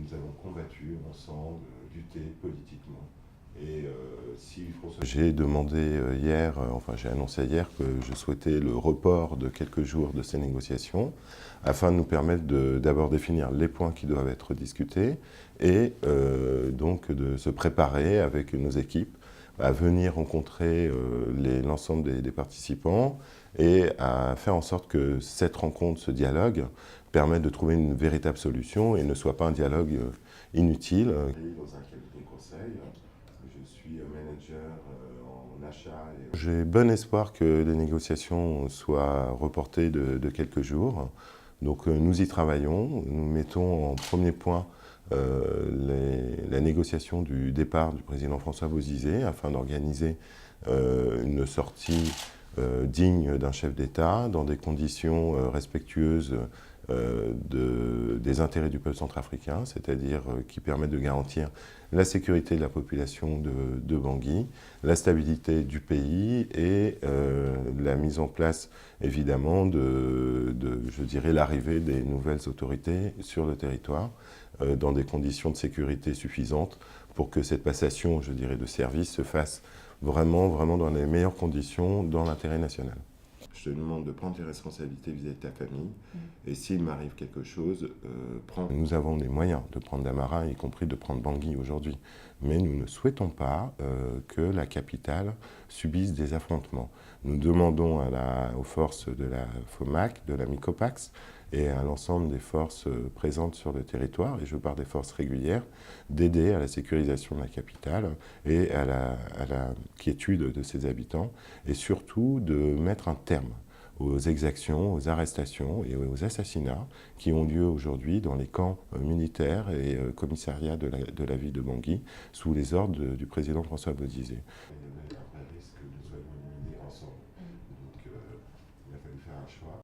nous avons combattu ensemble, lutté politiquement. Et j'ai demandé hier, enfin j'ai annoncé hier que je souhaitais le report de quelques jours de ces négociations afin de nous permettre d'abord définir les points qui doivent être discutés et donc de se préparer avec nos équipes à venir rencontrer l'ensemble des participants et à faire en sorte que cette rencontre, ce dialogue, permette de trouver une véritable solution et ne soit pas un dialogue inutile. Dans un cabinet conseil, je suis manager en achat. J'ai bon espoir que les négociations soient reportées de quelques jours. Donc nous y travaillons, nous mettons en premier point la négociation du départ du président François Bozizé afin d'organiser une sortie digne d'un chef d'État dans des conditions respectueuses des intérêts du peuple centrafricain, c'est-à-dire qui permettent de garantir la sécurité de la population de Bangui, la stabilité du pays et la mise en place évidemment je dirais, l'arrivée des nouvelles autorités sur le territoire dans des conditions de sécurité suffisantes pour que cette passation, je dirais, de service se fasse vraiment dans les meilleures conditions dans l'intérêt national. Je te demande de prendre tes responsabilités vis-à-vis de ta famille. Et s'il m'arrive quelque chose, prends. Nous avons les moyens de prendre Damara, y compris de prendre Bangui aujourd'hui. Mais nous ne souhaitons pas que la capitale subisse des affrontements. Nous demandons aux forces de la FOMAC, de la MICOPAX et à l'ensemble des forces présentes sur le territoire, et je parle des forces régulières, d'aider à la sécurisation de la capitale et à la quiétude de ses habitants, et surtout de mettre un terme aux exactions, aux arrestations et aux assassinats qui ont lieu aujourd'hui dans les camps militaires et commissariats de la ville de Bangui sous les ordres du président François Bozizé. Il y avait un vrai risque que nous soyons éliminés ensemble. Donc il a fallu faire un choix.